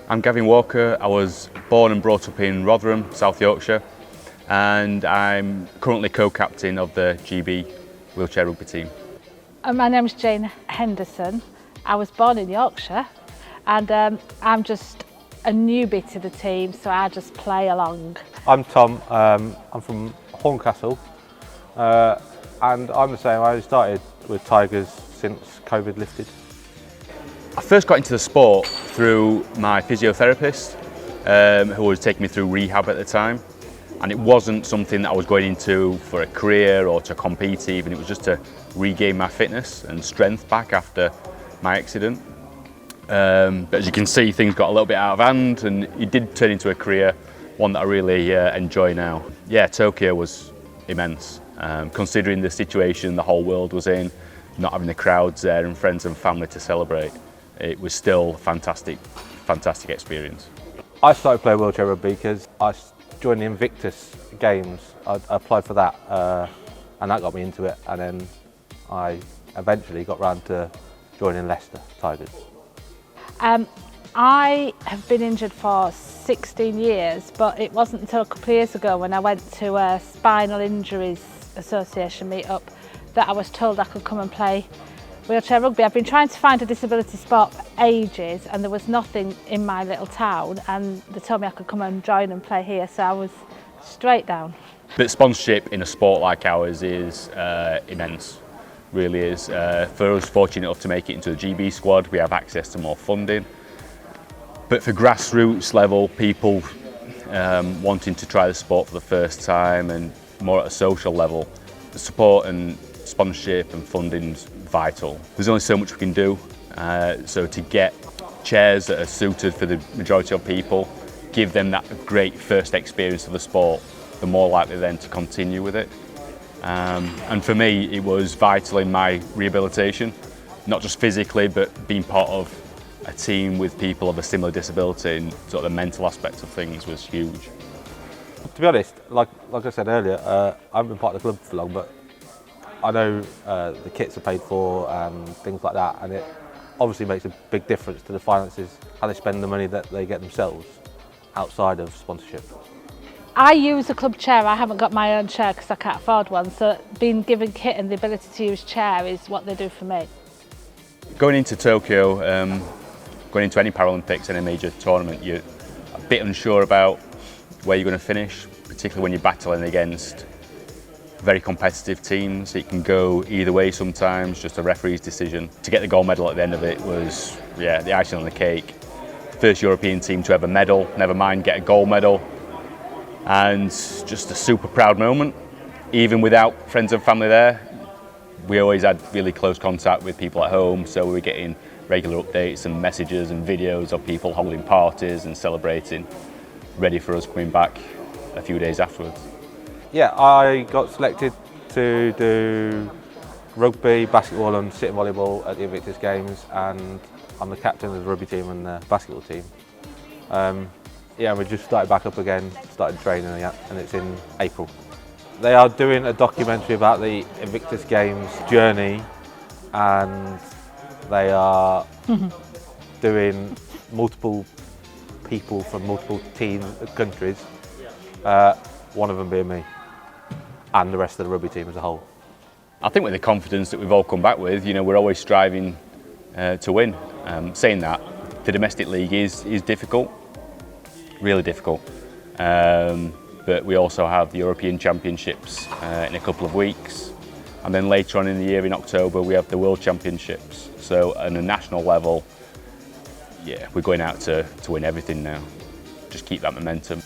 I'm Gavin Walker. I was born and brought up in Rotherham, South Yorkshire, and I'm currently co-captain of the GB wheelchair rugby team. My name's Jane Henderson. I was born in Yorkshire and I'm just a newbie to the team, so I just play along. I'm Tom, I'm from Horncastle and I'm the same. I started with Tigers since COVID lifted. I first got into the sport through my physiotherapist who was taking me through rehab at the time, and it wasn't something that I was going into for a career or to compete even. It was just to regain my fitness and strength back after my accident. But as you can see, things got a little bit out of hand and it did turn into a career, one that I really enjoy now. Yeah, Tokyo was immense, considering the situation the whole world was in, not having the crowds there and friends and family to celebrate. It was still a fantastic experience. I started playing wheelchair rugby because I joined the Invictus games. I applied for that and that got me into it, and then I eventually got round to joining Leicester Tigers. I have been injured for 16 years, but it wasn't until a couple of years ago when I went to a Spinal Injuries Association meet-up that I was told I could come and play wheelchair rugby. I've been trying to find a disability sport for ages and there was nothing in my little town, and they told me I could come and join and play here, so I was straight down. But sponsorship in a sport like ours is immense, really is. For us fortunate enough to make it into the GB squad, we have access to more funding. But for grassroots level people wanting to try the sport for the first time and more at a social level, the support and sponsorship and funding's vital. There's only so much we can do, so to get chairs that are suited for the majority of people, give them that great first experience of the sport, they're more likely then to continue with it. And for me, it was vital in my rehabilitation, not just physically, but being part of a team with people of a similar disability, and sort of the mental aspect of things was huge. To be honest, like I said earlier, I haven't been part of the club for long, but I know the kits are paid for and things like that, and it obviously makes a big difference to the finances, how they spend the money that they get themselves outside of sponsorship. I use a club chair. I haven't got my own chair because I can't afford one, so being given kit and the ability to use chair is what they do for me. Going into Tokyo, going into any Paralympics, any major tournament, you're a bit unsure about where you're going to finish, particularly when you're battling against very competitive teams. It can go either way sometimes, just a referee's decision. To get the gold medal at the end of it was, yeah, the icing on the cake. First European team to have a medal, never mind get a gold medal, and just a super proud moment. Even without friends and family there, we always had really close contact with people at home, so we were getting regular updates and messages and videos of people holding parties and celebrating, ready for us coming back a few days afterwards. Yeah, I got selected to do rugby, basketball and sitting volleyball at the Invictus games, and I'm the captain of the rugby team and the basketball team. Yeah, we just started back up again, started training, and it's in April. They are doing a documentary about the Invictus Games journey, and they are doing multiple people from multiple countries, one of them being me, and the rest of the rugby team as a whole. I think with the confidence that we've all come back with, you know, we're always striving to win. Saying that, the domestic league is difficult, really difficult. But we also have the European Championships in a couple of weeks, and then later on in the year in October we have the World Championships. So on a national level, yeah, we're going out to win everything now. Just keep that momentum.